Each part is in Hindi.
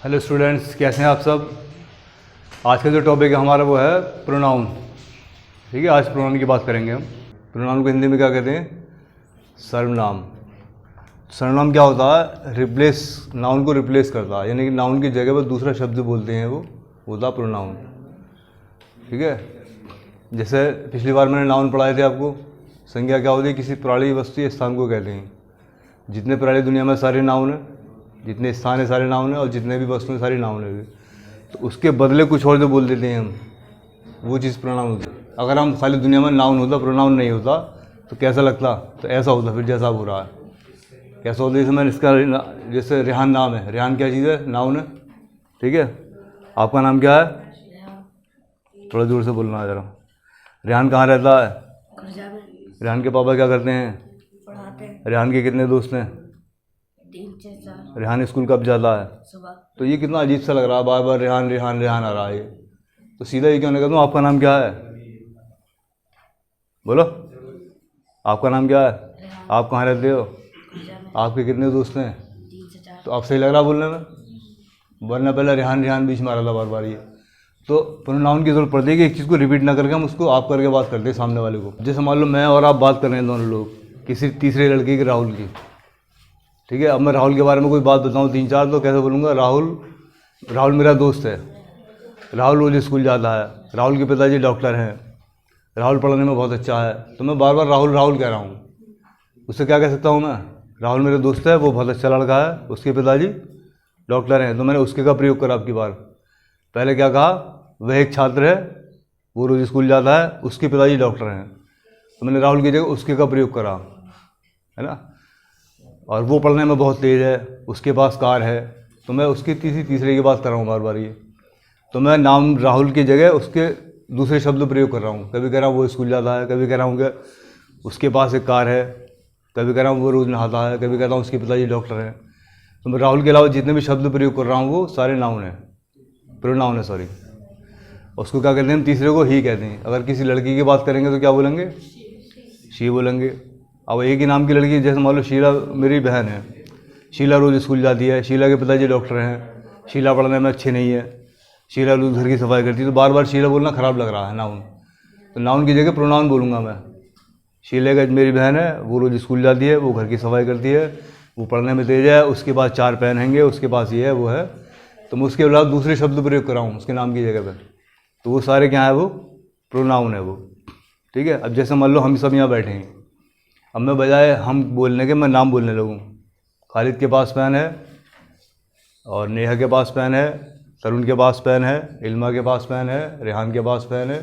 हेलो स्टूडेंट्स, कैसे हैं आप सब। आज का जो टॉपिक है हमारा वो है प्रोनाउन। ठीक है, आज प्रोनाउन की बात करेंगे हम। प्रोनाउन को हिंदी में क्या कहते हैं? सर्वनाम। सर्वनाम क्या होता है? रिप्लेस, नाउन को रिप्लेस करता है, यानी कि नाउन की जगह पर दूसरा शब्द बोलते हैं, वो होता है प्रोनाउन। ठीक है, जैसे पिछली बार मैंने नाउन पढ़ाए थे आपको। संज्ञा क्या होती है? किसी प्राणी, वस्तु या स्थान को कहते हैं। जितने प्राणी दुनिया में सारे नाउन है, जितने स्थान है सारे नाउन है, और जितने भी वस्तु हैं सारी नाउन है। तो उसके बदले कुछ और जो बोल देते हैं हम, वो चीज़ प्रोनाउन होती है। अगर हम खाली दुनिया में नाउन होता, प्रोनाउन नहीं होता, तो कैसा लगता? तो ऐसा होता फिर जैसा हो रहा है। कैसा होता? जैसे मैंने इसका, जैसे रेहान नाम है। रेहान क्या चीज़ है? नाउन है। ठीक है, आपका नाम क्या है? थोड़ा जोर से बोलना है ज़रा। रेहान कहाँ रहता है? रेहान के पापा क्या करते हैं? रेहान के कितने दोस्त हैं? रेहान स्कूल कब जाता है? सुबह। तो ये कितना अजीब सा लग रहा है, बार बार रेहान रेहान रेहान आ रहा है। तो सीधा ये क्यों नहीं कहता हूँ आपका नाम क्या है? बोलो, आपका नाम क्या है? आप कहाँ रहते हो? आपके कितने दोस्त हैं? तो आप सही लग रहा बोलने में, वरना पहले रेहान रेहान बीच में आ रहा था बार बार। ये तो प्रोनाउन की जरूरत पड़ती है कि एक चीज़ को रिपीट ना करके हम उसको आप करके बात करते हैं सामने वाले को। जैसे मान लो मैं और आप बात कर रहे हैं दोनों लोग किसी तीसरे लड़के की, राहुल की। ठीक है, अब मैं राहुल के बारे में कोई बात बताऊँ 3-4, तो कैसे बोलूँगा? राहुल मेरा दोस्त है, राहुल रोज स्कूल जाता है, राहुल के पिताजी डॉक्टर हैं, राहुल पढ़ने में बहुत अच्छा है। तो मैं बार बार राहुल राहुल कह रहा हूँ। उससे क्या कह सकता हूँ मैं? राहुल मेरा दोस्त है, वो बहुत अच्छा लड़का है, उसके पिताजी डॉक्टर हैं। तो मैंने उसके का प्रयोग करा आपकी बार। पहले क्या कहा? वह एक छात्र है, वो रोज स्कूल जाता है, उसके पिताजी डॉक्टर हैं। तो मैंने राहुल की जगह उसके का प्रयोग करा, है ना। और वो पढ़ने में बहुत तेज़ है, उसके पास कार है। तो मैं उसकी तीसरे की बात कर रहा हूँ बार बार। ये तो मैं नाम राहुल की जगह उसके दूसरे शब्द प्रयोग कर रहा हूँ। कभी कह रहा हूँ वो स्कूल जाता है, कभी कह रहा हूँ कि उसके पास एक कार है, कभी कह रहा हूँ वो रोज़ नहाता है, कभी कहता हूँ उसके पिताजी डॉक्टर हैं। तो मैं राहुल के अलावा जितने भी शब्द प्रयोग कर रहा हूँ वो सारे नाउन है, प्रोनाउन है, सॉरी। उसको क्या कहते हैं? हम तीसरे को ही कहते हैं। अगर किसी लड़की की बात करेंगे तो क्या बोलेंगे? शी बोलेंगे। अब एक ही नाम की लड़की, जैसे मान लो शीला मेरी बहन है, शीला रोज़ स्कूल जाती है, शीला के पिताजी डॉक्टर हैं, शीला पढ़ने में अच्छी नहीं है, शीला रोज़ घर की सफाई करती है। तो बार बार शीला बोलना ख़राब लग रहा है, नाउन। तो नाउन की जगह प्रोनाउन बोलूँगा मैं। शीला का मेरी बहन है, वो रोज़ स्कूल जाती है, वो घर की सफाई करती है, वो पढ़ने में तेज है, उसके पास 4 पेन हैंगे, उसके पास ये है वो है। तो मैं उसके अलावा दूसरे शब्द प्रयोग कर रहा हूँ उसके नाम की जगह पर। तो वो सारे क्या है? वो प्रोनाउन है वो। ठीक है, अब जैसे मान लो हम सब यहाँ बैठे हैं, अब मैं बजाय हम बोलने के मैं नाम बोलने लगूँ। खालिद के पास पेन है, और नेहा के पास पेन है, तरुण के पास पेन है, इल्मा के पास पेन है, रेहान के पास पेन है,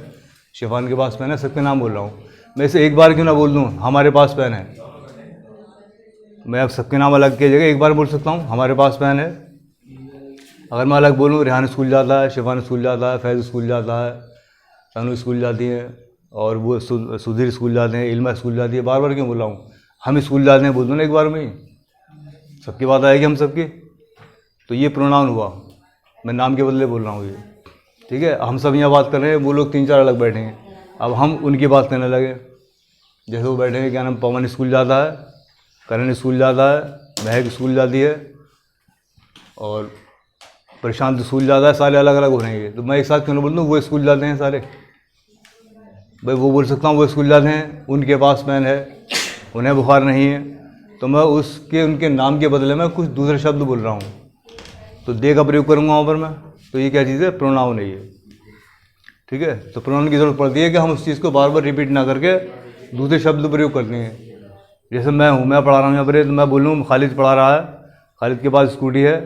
शिफान के पास पेन है। सबके नाम बोल रहा हूँ मैं। इसे एक बार क्यों ना बोल दूँ हमारे पास पेन है? मैं अब सबके नाम अलग की जगह एक बार बोल सकता हूँ हमारे पास पेन है। अगर मैं अलग बोलूँ, रेहान स्कूल जाता है, शिफान स्कूल जाता है, फैज़ स्कूल जाता है, तनु स्कूल जाती है, और वो सुधीर स्कूल जाते हैं, इल्मा स्कूल जाती है। बार बार क्यों बोल रहा हूँ? हम स्कूल जाते हैं बोल दो ना एक बार में ही, सबकी बात आएगी हम सबकी। तो ये प्रोनाउन हुआ, मैं नाम के बदले बोल रहा हूँ ये। ठीक है, हम सब यहाँ बात कर रहे हैं, वो लोग 3-4 अलग बैठे हैं, अब हम उनकी बात करने लगे। जैसे वो बैठे हैं, क्या नाम, पवन स्कूल जाता है, करण स्कूल जाता है, महक स्कूल जाती है, और प्रशांत स्कूल जाता है। सारे अलग अलग हो रहे हैं। तो मैं एक साथ क्यों ना बोल दूँ वो स्कूल जाते हैं सारे? भाई वो बोल सकता हूँ वो स्कूल जाते हैं, उनके पास पेन है, उन्हें बुखार नहीं है। तो मैं उनके नाम के बदले में कुछ दूसरे शब्द बोल रहा हूँ, तो दे का प्रयोग करूँगा वहाँ पर मैं। तो ये क्या चीज़ है? प्रोनाउन है ये। ठीक है, तो प्रोनाउन की ज़रूरत पड़ती है कि हम उस चीज़ को बार बार रिपीट ना करके दूसरे शब्द प्रयोग करते हैं। जैसे मैं हूँ, मैं पढ़ा रहा हूँ यहाँ पर, तो मैं बोलूँ खालिद पढ़ा रहा है, खालिद के पास स्कूटी है,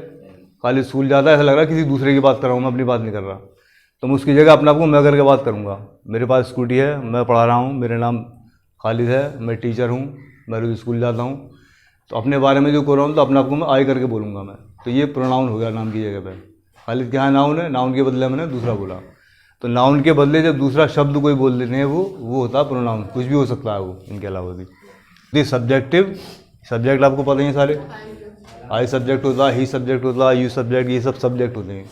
खालिद स्कूल जाता है। ऐसा लग रहा है किसी दूसरे की बात कर रहा हूँ, मैं अपनी बात नहीं कर रहा। तो मैं उसकी जगह अपने आप को मैं करके बात करूँगा। मेरे पास स्कूटी है, मैं पढ़ा रहा हूँ, मेरा नाम खालिद है, मैं टीचर हूँ, मैं रोज़ स्कूल जाता हूँ। तो अपने बारे में जो कर रहा हूँ, तो अपने आप को मैं आई करके बोलूँगा मैं। तो ये प्रोनाउन हो गया नाम की जगह पे। खालिद क्या है? नाउन है, नाउन के बदले मैंने दूसरा बोला। तो नाउन के बदले जब दूसरा शब्द कोई बोल देते हैं, वो होता है प्रोनाउन। कुछ भी हो सकता है वो, इनके अलावा भी। दिस सब्जेक्टिव, सब्जेक्ट आपको पता ही है सारे। आई सब्जेक्ट होता है, ही सब्जेक्ट होता है, यू सब्जेक्ट, ये सब सब्जेक्ट होते हैं।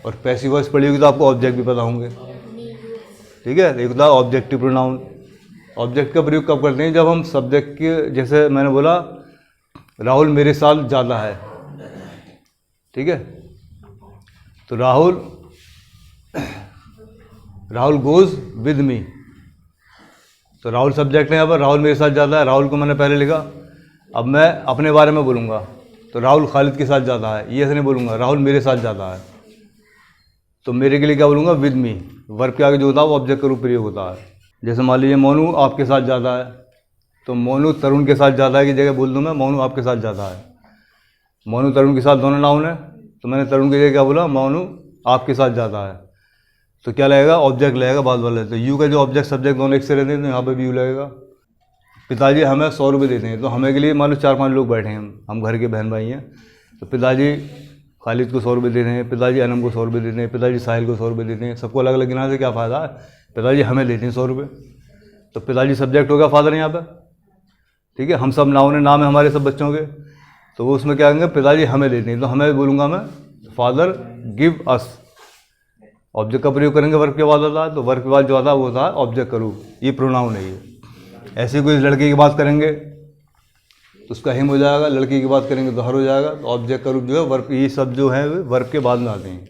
और पैसिव वॉइस पढ़ी होगी तो आपको ऑब्जेक्ट भी पता होंगे। ठीक है, एक होता है ऑब्जेक्टिव प्रोनाउन। ऑब्जेक्ट का प्रयोग कब करते हैं? जब हम सब्जेक्ट के, जैसे मैंने बोला राहुल मेरे साथ जाता है। ठीक है, तो राहुल गोज़ विद मी। तो राहुल सब्जेक्ट है यहाँ पर, राहुल मेरे साथ जाता है। राहुल को मैंने पहले लिखा। अब मैं अपने बारे में बोलूँगा तो राहुल खालिद के साथ जाता है, ये ऐसे नहीं बोलूँगा राहुल मेरे साथ जाता है। तो मेरे के लिए क्या बोलूँगा, विद मी। वर्ब के आगे जो होता है वो ऑब्जेक्ट का रूप प्रयोग होता है। जैसे मान लीजिए मोनू आपके साथ जाता है, तो मोनू तरुण के साथ जाता है की जगह बोल दूँ मैं मोनू आपके साथ जाता है। मोनू तरुण के साथ दोनों नाउन है, तो मैंने तरुण की जगह क्या बोला, मोनू आपके साथ जाता है। तो क्या लगेगा, ऑब्जेक्ट लगेगा बाद वाले। तो यू का जो ऑब्जेक्ट सब्जेक्ट दोनों एक से रहते हैं, तो यहाँ पर भी यू लगेगा। पिताजी हमें 100 रुपये देते हैं, तो हमें के लिए मान लो 4-5 लोग बैठे हैं, हम घर के बहन भाई हैं। तो पिताजी खालिद को 100 रुपये देते हैं, पिताजी अनम को 100 रुपये देते हैं, पिताजी साहिल को 100 रुपये देते हैं। सबको अलग अलग गिनाने से क्या फ़ायदा है, पिताजी हमें देते हैं 100 रुपये। तो पिताजी सब्जेक्ट हो गया, फादर यहाँ पर, ठीक है। हम सब नाउन है, नाम है हमारे सब बच्चों के, तो वो उसमें क्या कहेंगे, पिताजी हमें देते हैं। तो हमें बोलूँगा मैं फादर गिव अस। ऑब्जेक्ट का प्रयोग करेंगे वर्ब के बाद होता है, तो वर्ब के बाद जो आता है वो होता है ऑब्जेक्ट का रूप, ये प्रोनाउन है ये। ऐसे कोई लड़के की बात करेंगे तो उसका हिम हो जाएगा, लड़की की बात करेंगे तो हर हो जाएगा। तो ऑब्जेक्ट का रूप जो है वर्ब, ये सब जो है वर्ब के बाद में आते हैं।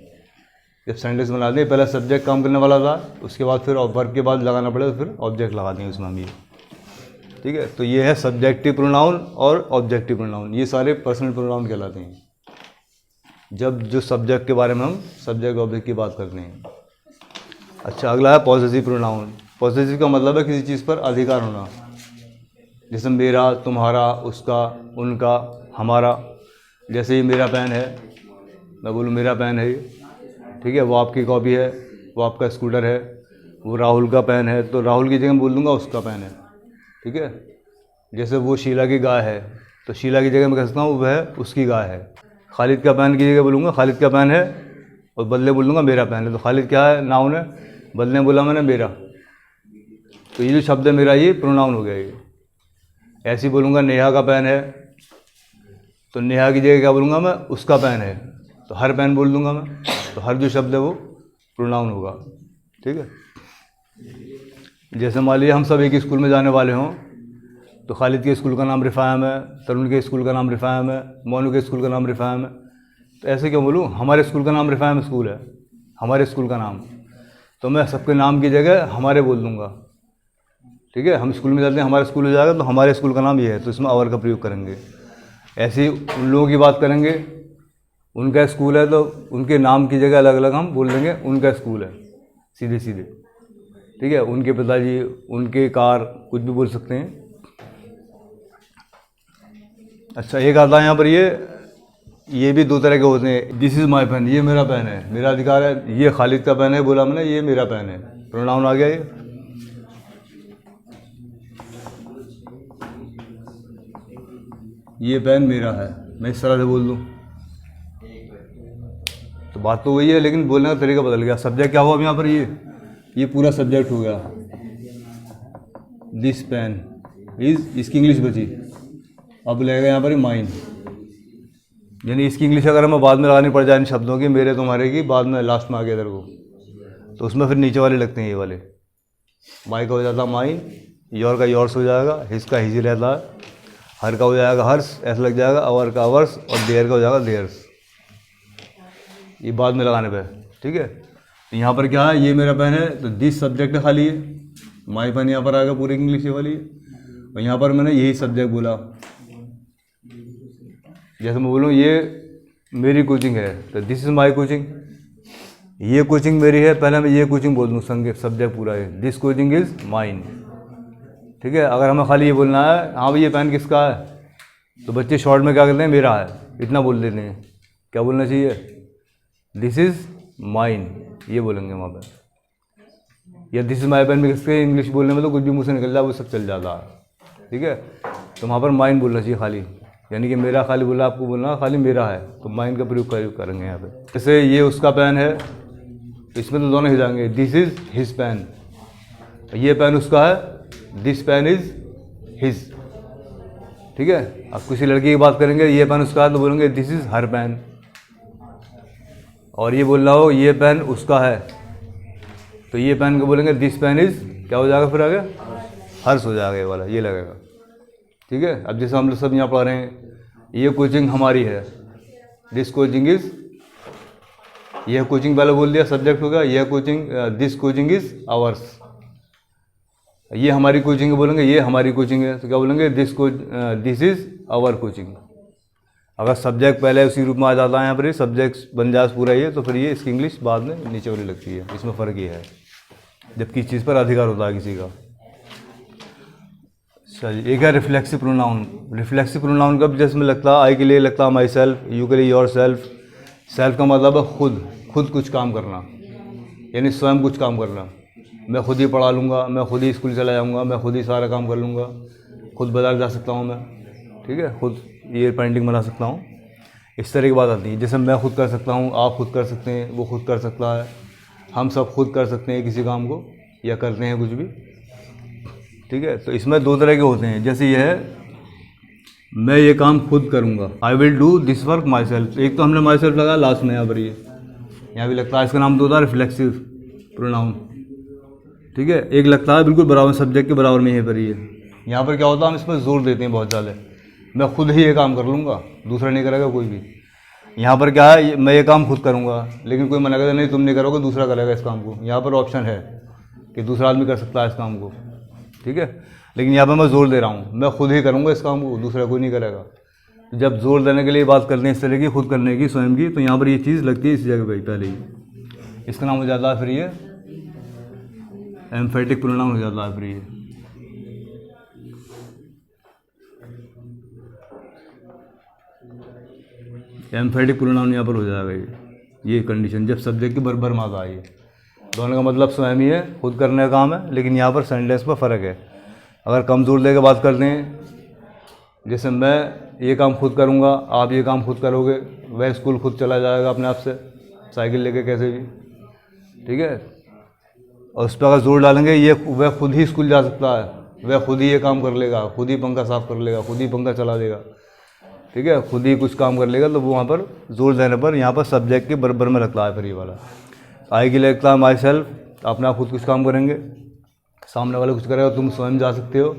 जब सेंटेंस बनाते हैं पहले सब्जेक्ट काम करने वाला था, उसके बाद फिर वर्ब के बाद लगाना पड़ेगा, तो फिर ऑब्जेक्ट लगाते हैं उसमें हम ये, ठीक है। तो ये है सब्जेक्टिव प्रोनाउन और ऑब्जेक्टिव प्रोनाउन, ये सारे पर्सनल प्रोनाउन कहलाते हैं। जब जो सब्जेक्ट के बारे में हम सब्जेक्ट ऑब्जेक्ट की बात करते हैं। अच्छा, अगला है पॉसेसिव प्रोनाउन। पॉसेसिव का मतलब है किसी चीज़ पर अधिकार होना, जैसे मेरा, तुम्हारा, उसका, उनका, हमारा। जैसे ये मेरा पेन है, मैं बोलूँ मेरा पेन है ये, ठीक है। वो आपकी कॉपी है, वो आपका स्कूटर है। वो राहुल का पेन है, तो राहुल की जगह मैं बोल दूँगा उसका पेन है, ठीक है। जैसे वो शीला की गाय है, तो शीला की जगह मैं कह सकता हूँ वह उसकी गाय है। खालिद का पेन की जगह बोलूँगा खालिद का पेन है, और बदले बोल दूँगा मेरा पेन है। तो खालिद क्या है, नाउन है, बदले बोला मैंने मेरा। तो ये जो शब्द है मेरा, ये प्रोनाउन हो गया ये। ऐसे ही बोलूँगा नेहा का पेन है, तो नेहा की जगह क्या बोलूँगा मैं, उसका पेन है। तो हर पेन बोल दूँगा मैं, तो हर जो शब्द है वो प्रोनाउन होगा, ठीक है। जैसे मान लीजिए हम सब एक ही स्कूल में जाने वाले हों, तो खालिद के स्कूल का नाम रिफ़ायम है, तरुण के स्कूल का नाम रिफ़ायम है, मोनू के स्कूल का नाम रिफ़ायम है। तो ऐसे क्यों बोलूँ, हमारे स्कूल का नाम रिफ़ायम स्कूल है, हमारे स्कूल का नाम। तो मैं सबके नाम की जगह हमारे बोल दूँगा, ठीक है। हम स्कूल में जाते हैं, हमारा स्कूल हो जाएगा, तो हमारे स्कूल का नाम ये है, तो इसमें आवर का प्रयोग करेंगे। ऐसे ही उन लोगों की बात करेंगे, उनका स्कूल है, तो उनके नाम की जगह अलग अलग हम बोल देंगे उनका स्कूल है, सीधे सीधे, ठीक है। उनके पिताजी, उनके कार, कुछ भी बोल सकते हैं। अच्छा, एक आता है यहाँ पर ये भी दो तरह के होते हैं। दिस इज़ माई पेन, ये मेरा पेन है, मेरा अधिकार है। ये खालिद का पेन है बोला मैंने, ये मेरा पेन है, प्रोनाउन आ गया ये पेन मेरा है, मैं इस तरह से बोल दूँ तो बात तो वही है, लेकिन बोलने का तरीका बदल गया। सब्जेक्ट क्या हुआ अब यहाँ पर, ये पूरा सब्जेक्ट हो गया। दिस पेन इज, इसकी इंग्लिश बची, अब लगेगा यहाँ पर माइन। यानी इसकी इंग्लिश अगर हमें बाद में लगानी पड़ जाए इन शब्दों की, मेरे तुम्हारे की, बाद में लास्ट में आ गया इधर को, तो उसमें फिर नीचे वाले लगते हैं ये वाले। माई का हो जाता माइन, योर का योर्स हो जाएगा, हिज का हिज रहता है, हर का हो जाएगा हर्स, ऐसा लग जाएगा, अवर का अवर्स, और देयर का हो जाएगा देयर्स, ये बाद में लगाने पे, ठीक है। तो यहाँ पर क्या है, ये मेरा पेन है, तो दिस सब्जेक्ट है खाली है, माई पेन यहाँ पर आएगा पूरी इंग्लिश ये वाली है, और यहाँ पर मैंने यही सब्जेक्ट बोला। जैसे मैं बोलूँ ये मेरी कोचिंग है, तो दिस इज़ माई कोचिंग, ये कोचिंग मेरी है, पहले मैं ये कोचिंग बोल दूँ, सब्जेक्ट पूरा है, दिस कोचिंग इज़ माइन, ठीक है। अगर हमें खाली ये बोलना है, हाँ भाई ये पेन किसका है, तो बच्चे शॉर्ट में क्या करते हैं, मेरा है, इतना बोल देते हैं। क्या बोलना चाहिए, दिस इज़ माइन, ये बोलेंगे वहाँ पर। या दिस इज़ माई पेन में किसके, इंग्लिश बोलने में तो कुछ भी मुँह से निकल जाए वो सब चल जाता है, ठीक है। तो वहाँ पर माइन बोलना चाहिए खाली, यानी कि मेरा खाली बोला, आपको बोलना खाली मेरा है, तो माइन का प्रयोग करेंगे यहाँ पे। जैसे ये उसका पेन है, इसमें तो दोनों ही जाएंगे, दिस इज़ हिज पेन, ये पेन उसका है, दिस पेन इज़ हिज, ठीक है। अब किसी लड़की की बात करेंगे, ये पेन उसका है, तो बोलेंगे दिस इज़ हर पेन। और ये बोलना हो ये पेन उसका है, तो ये पेन को बोलेंगे दिस पेन इज़, क्या हो जाएगा फिर आगे, हर्ष हो जाएगा, ये वाला ये लगेगा, ठीक है। अब जैसे हम लोग सब यहाँ पढ़ रहे हैं, ये कोचिंग हमारी है, दिस कोचिंग इज़ यह कोचिंग पहले बोल दिया, सब्जेक्ट होगा यह coaching, this coaching is hours. ये हमारी कोचिंग है बोलेंगे, ये हमारी कोचिंग है, तो क्या बोलेंगे, दिस इज़ आवर कोचिंग। अगर सब्जेक्ट पहले उसी रूप में आ जाता है यहाँ पर, ये सब्जेक्ट बन जाए पूरा ये, तो फिर ये इसकी इंग्लिश बाद में नीचे वाली लगती है। इसमें फ़र्क ये है, जबकि इस चीज़ पर अधिकार होता है किसी का। चलिए, एक है रिफ्लेक्सिव प्रोनाउन। रिफ्लेक्सिव प्रोनाउन का भी जैसे में लगता है, आई के लिए लगता है माई सेल्फ, यू के लिए योर सेल्फ। सेल्फ का मतलब है खुद कुछ काम करना, यानी स्वयं कुछ काम करना। मैं खुद ही पढ़ा लूँगा, मैं खुद ही स्कूल चला जाऊँगा, मैं खुद ही सारा काम कर लूँगा, खुद बाजार जा सकता हूँ मैं, ठीक है, खुद ये पेंटिंग बना सकता हूँ। इस तरह की बात आती है। जैसे मैं खुद कर सकता हूँ, आप खुद कर सकते हैं, वो खुद कर सकता है, हम सब खुद कर सकते हैं किसी काम को, या करते हैं कुछ भी, ठीक है। तो इसमें दो तरह के होते हैं। जैसे ये है, मैं ये काम खुद करूँगा, I will do this work my self. एक तो हमने माई सेल्फ लगाया लास्ट में, यहाँ पर ये यहाँ भी लगता है, इसका नाम तो होता है रिफ्लेक्सिव प्रोनाउन, ठीक है। एक लगता है बिल्कुल बराबर, सब्जेक्ट के बराबर में, यहीं पर ये यहाँ पर क्या होता है, हम इस पर जोर देते हैं बहुत ज़्यादा। मैं खुद ही ये काम कर लूँगा, दूसरा नहीं करेगा कोई भी। यहाँ पर क्या है, मैं ये काम खुद करूँगा, लेकिन कोई मना करता नहीं तुम नहीं करोगे, दूसरा करेगा इस काम को। यहाँ पर ऑप्शन है कि दूसरा आदमी कर सकता है इस काम को, ठीक है। लेकिन यहाँ पर मैं जोर दे रहा हूँ, मैं खुद ही करूँगा इस काम को, दूसरा कोई नहीं करेगा। जब जोर देने के लिए बात करते हैं इस तरह की, खुद करने की, स्वयं की, तो यहाँ पर ये चीज़ लगती है इस जगह पर पहले ही। इसका नाम हो जाता है फिर ये एम्फेटिक प्रोनाउन हो जाता है फिर ये। एम्फेटिक प्रोनाउन यहाँ पर हो जाएगा ये कंडीशन, जब सब्जेक्ट की बराबर मात्रा आई है। दोनों का मतलब स्वयं ही है, खुद करने का काम है, लेकिन यहाँ पर सेंटेंस पर फ़र्क है। अगर कम जोर देकर बात करते हैं, जैसे मैं ये काम खुद करूँगा, आप ये काम खुद करोगे, वह स्कूल खुद चला जाएगा अपने आप से, साइकिल लेके कैसे भी, ठीक है। और उस पर अगर जोर डालेंगे, ये वह खुद ही स्कूल जा सकता है, वह खुद ही ये काम कर लेगा, खुद ही पंखा साफ़ कर लेगा, खुद ही पंखा चला देगा, ठीक है, खुद ही कुछ काम कर लेगा, तो वो वहाँ पर जोर देने पर यहाँ पर सब्जेक्ट के बराबर में लगता है फिर ये वाला। आई के लिए लगता है माई सेल्फ, अपना खुद कुछ काम करेंगे, सामने वाला कुछ करेगा, तुम स्वयं जा सकते हो,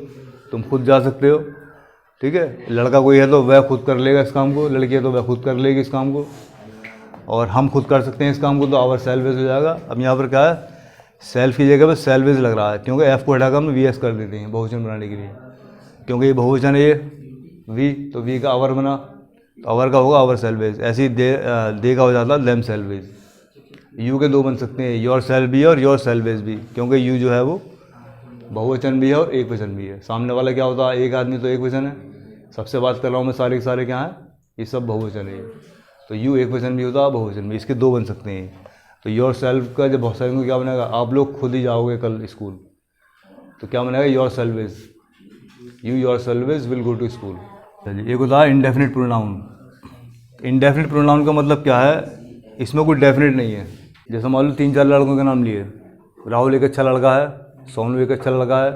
तुम खुद जा सकते हो, ठीक है। लड़का कोई है तो वह खुद कर लेगा इस काम को, लड़की है तो वह खुद कर लेगी इस काम को, और हम खुद कर सकते हैं इस काम को, तो आवर सेल्फ हो जाएगा। अब यहाँ पर क्या है, सेल्फ की जगह पर सेल्वेज लग रहा है, क्योंकि एफ को हटाकर हम वीएस कर देते हैं बहुवचन बनाने के लिए, क्योंकि ये बहुवचन है ये वी, तो वी का आवर बना, तो आवर का होगा आवर सेल्वेज। ऐसे ही दे का हो जाता है देम सेल्वेज। यू के दो बन सकते हैं, योर सेल्फ भी और योर सेल्वेज भी, क्योंकि यू जो है वो बहुवचन भी है और एक वचन भी है। सामने वाला क्या होता है, एक आदमी तो एक वचन है, सबसे बात कर रहा हूँ मैं, सारे के सारे क्या हैं, ये सब बहुवचन है। तो यू एक वचन भी होता है, बहुवचन भी, इसके दो बन सकते हैं। तो योर सेल्फ का जब बहुत सारे को क्या बनेगा, आप लोग खुद ही जाओगे कल स्कूल, तो क्या बनेगा, yourselves, you yourselves will go to school. चलिए, एक होता है इंडेफिनिट प्रोनाउन। इंडेफिनिट प्रोनाउन का मतलब क्या है, इसमें कोई डेफिनेट नहीं है। जैसे मान लो 3-4 लड़कों के नाम लिए, राहुल एक अच्छा लड़का है, सोनू एक अच्छा लड़का है,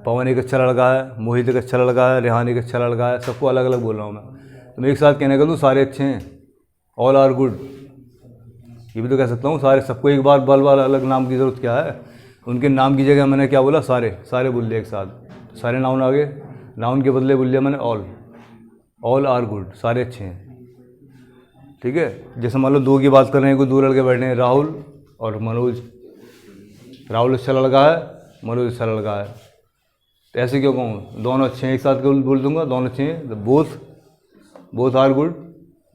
पवन एक अच्छा लड़का है, मोहित एक अच्छा लड़का है, रेहान एक अच्छा लड़का है, सबको अलग अलग बोल रहा हूँ मैं। तो मैं एक साथ कहने का तो सारे अच्छे हैं, ऑल आर गुड, ये भी तो कह सकता हूँ सारे। सबको एक बार बाल बाल अलग नाम की ज़रूरत क्या है, उनके नाम की जगह मैंने क्या बोला, सारे बोल दिया एक साथ, तो सारे नाउन आ गए। नाउन के बदले बोल दिया मैंने ऑल आर गुड, सारे अच्छे हैं, ठीक है। जैसे मान लो दो की बात कर रहे हैं, कोई दो लड़के बैठे हैं, राहुल और मनोज। राहुल अच्छा लड़का है, मनोज अच्छा लड़का है, तो ऐसे क्यों कहूँ, दोनों अच्छे हैं, एक साथ बोल दूंगा दोनों अच्छे हैं, बोथ आर गुड,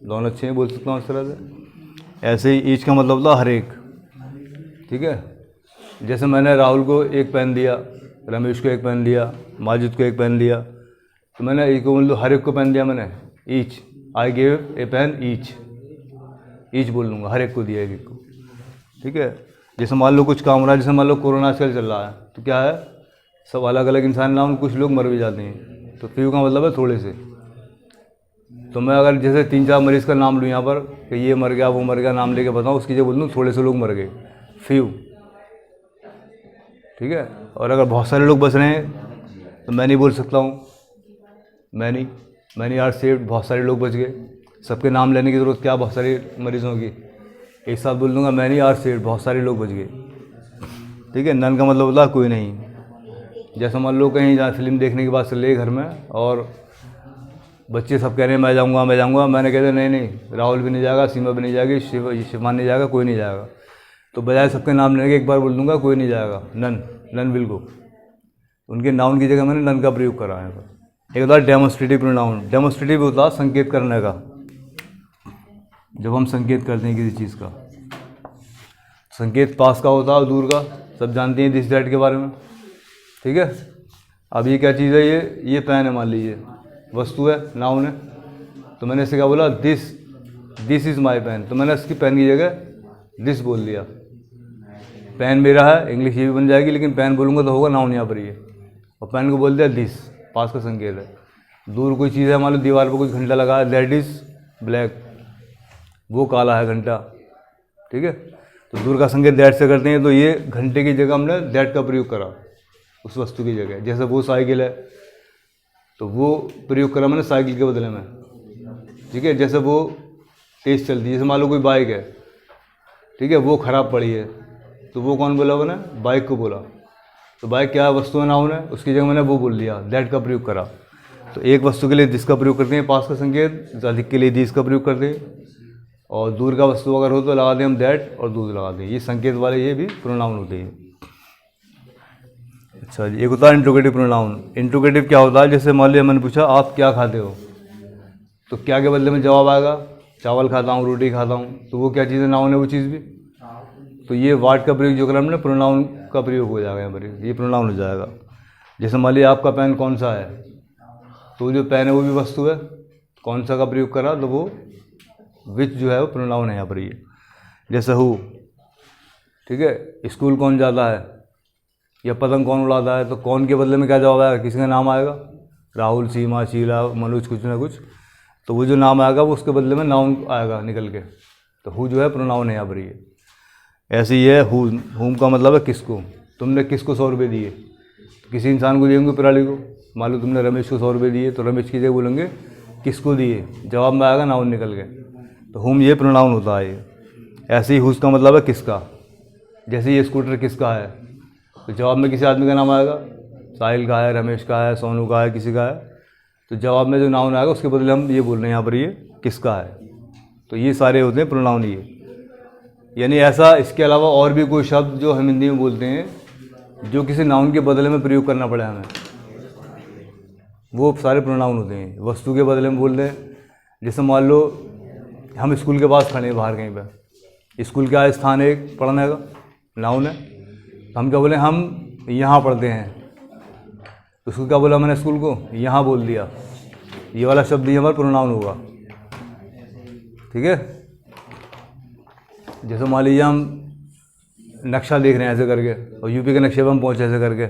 दोनों अच्छे हैं बोल सकता हूँ इस तरह से। ऐसे ही ईच का मतलब होता हर एक, ठीक है। जैसे मैंने राहुल को एक पेन दिया, रमेश को एक पेन दिया, माजिद को एक पेन दिया, तो मैंने एक को बोल दो, हर एक को पेन दिया मैंने, each, I gave a pen each बोल लूँगा, हर एक को दिया एक को, ठीक है। जैसे मान लो कुछ काम हो रहा है, जैसे मान लो कोरोना आजकल चल रहा है, तो क्या है, सब अलग अलग इंसान नाम, कुछ लोग मर भी जाते हैं, तो फ्यू का मतलब है थोड़े से। तो मैं अगर जैसे 3-4 मरीज़ का नाम लूँ यहाँ पर कि ये मर गया वो मर गया, नाम लेके बताऊँ, उसकी जगह बोल दूँ थोड़े से लोग मर गए, फ्यू, ठीक है। और अगर बहुत सारे लोग बच रहे हैं तो मैं नहीं बोल सकता हूँ मैनी आर सेव्ड, बहुत सारे लोग बच गए। सबके नाम लेने की ज़रूरत क्या, बहुत सारे मरीजों की, एक साथ बोल दूँगा मैनी आर सेव्ड, बहुत सारे लोग बच गए, ठीक है। नन का मतलब होता है कोई नहीं। जैसे मान लो कहीं जहाँ फिल्म देखने की बात चल रही है घर में, और बच्चे सब कह रहे हैं मैं जाऊँगा, मैंने कह दिया नहीं नहीं, राहुल भी नहीं जाएगा, सीमा भी नहीं जाएगी, शिवान नहीं जाएगा, कोई नहीं जाएगा। तो बजाय सबके नाम लेने के एक बार बोल दूंगा कोई नहीं जाएगा, नन विल गो। उनके नाउन की जगह मैंने नन का प्रयोग करा है। एक होता है डेमोन्स्ट्रेटिव प्रोनाउन। डेमोन्स्ट्रेटिव होता है संकेत करने का, जब हम संकेत करते हैं किसी चीज़ का। संकेत पास का होता है और दूर का, सब जानते हैं दिस दैट के बारे में, ठीक है। अब ये क्या चीज़ है, ये पेन है, मान लीजिए वस्तु है, नाउन है। तो मैंने इससे क्या बोला, दिस इज़ माई पेन, तो मैंने इसकी पेन की जगह दिस बोल दिया। पेन मेरा है, इंग्लिश ये भी बन जाएगी, लेकिन पेन बोलूँगा तो होगा नाउन यहाँ पर ये, और पेन को बोल दिया दिस, पास का संकेत है। दूर कोई चीज़ है, मान लो दीवार पर कुछ घंटा लगा है, दैट इज़ ब्लैक, वो काला है घंटा, ठीक है। तो दूर का संकेत दैट से करते हैं, तो ये घंटे की जगह हमने दैट का प्रयोग करा उस वस्तु की जगह। जैसे वो साइकिल है तो वो प्रयोग करा मैंने साइकिल के बदले में, ठीक है। जैसे वो तेज़ चलती है, जैसे मान लो कोई बाइक है, ठीक है, वो ख़राब पड़ी है, तो वो कौन बोला मैंने, बाइक को बोला। तो बाइक क्या वस्तु है, नाउन है, उसकी जगह मैंने वो बोल दिया, दैट का प्रयोग करा। तो एक वस्तु के लिए दिस का प्रयोग करते हैं, पास का संकेत, अधिक के लिए दिस का प्रयोग करते हैं, और दूर का वस्तु अगर हो तो लगा दें हम दैट, और दूर लगा दें। ये संकेत वाले ये भी प्रोनाउन होते हैं। अच्छा जी, एक होता है इंट्रोगेटिव प्रोनाउन। इंट्रोगेटिव क्या होता है, जैसे मान लिया मैंने पूछा आप क्या खाते हो, तो क्या के बदले में जवाब आएगा, चावल खाता हूँ, रोटी खाता हूँ। तो वो क्या चीज़ है, नाउन है वो चीज़ भी। तो ये वाट का प्रयोग जो करा हमने, प्रोनाउन का प्रयोग हो जाएगा यहाँ पर, ये प्रोनाउन हो जाएगा। जैसे मान लिया आपका पेन कौन सा है, तो जो पेन है वो भी वस्तु है, कौन सा का प्रयोग करा, तो वो विच जो है वो प्रोनाउन है यहाँ पर ये। जैसे हु, ठीक है, स्कूल कौन जाता है, या पतंग कौन उड़ाता है, तो कौन के बदले में क्या जवाब आएगा, किसी का नाम आएगा, राहुल, सीमा, शीला, मनोज, कुछ ना कुछ। तो वो जो नाम आएगा वो उसके बदले में नाउन आएगा निकल के। तो हु जो है प्रोनाउन है यहाँ पर ये। ऐसे ही है हुम का मतलब है किसको। तुमने किसको 100 रुपये दिए, तो किसी इंसान को दिएंगे, प्राणी को। मान लो तुमने रमेश को 100 रुपये दिए, तो रमेश की जगह बोलेंगे किसको दिए, जवाब में आएगा नाउन निकल के। तो हुम ये प्रोनाउन होता है ये। ऐसे ही हुस का मतलब है किसका। जैसे ये स्कूटर किसका है, तो जवाब में किसी आदमी का नाम आएगा, साहिल का है, रमेश का है, सोनू का है, किसी का है। तो जवाब में जो नाउन आएगा उसके बदले हम ये बोल रहे हैं यहाँ पर, ये किसका है। तो ये सारे होते हैं प्रोनाउन ये। यानी ऐसा इसके अलावा और भी कोई शब्द जो हम हिंदी में बोलते हैं, जो किसी नाउन के बदले में प्रयोग करना पड़े हमें, वो सारे प्रोनाउन होते हैं। वस्तु के बदले में बोल रहे हैं, जैसे मान लो हम स्कूल के पास खड़े हैं बाहर कहीं पर, स्कूल का स्थान है एक पढ़ने का, नाउन है। तो हम क्या बोले, हम यहाँ पढ़ते हैं। तो उसको क्या बोला मैंने, स्कूल को यहाँ बोल दिया। ये वाला शब्द ही हमारा प्रोनाउन होगा, ठीक है। जैसे मान लीजिए हम नक्शा देख रहे हैं ऐसे करके, और यूपी के नक्शे पर हम पहुँचे ऐसे करके,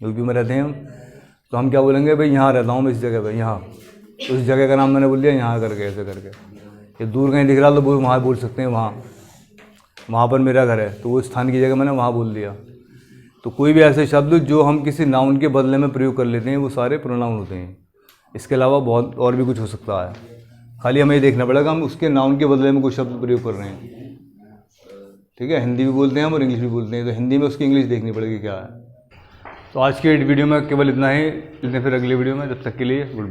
यूपी में रहते हैं हम, तो हम क्या बोलेंगे, भाई यहाँ रहता हूँ मैं, इस जगह पे, यहाँ। तो उस जगह का नाम मैंने बोल दिया यहाँ करके, ऐसे करके। ये दूर कहीं दिख रहा तो वो वहाँ बोल सकते हैं, वहाँ पर मेरा घर है, तो वो स्थान की जगह मैंने वहाँ बोल दिया। तो कोई भी ऐसे शब्द जो हम किसी नाउन के बदले में प्रयोग कर लेते हैं, वो सारे प्रोनाउन होते हैं। इसके अलावा बहुत और भी कुछ हो सकता है, खाली हमें ये देखना पड़ेगा हम उसके नाउन के बदले में कोई शब्द प्रयोग कर रहे हैं, ठीक है। हिंदी भी बोलते हैं हम और इंग्लिश भी बोलते हैं, तो हिंदी में उसकी इंग्लिश देखनी पड़ेगी क्या है। तो आज की वीडियो में केवल इतना ही, मिलते हैं फिर अगली वीडियो में, जब तक के लिए गुड।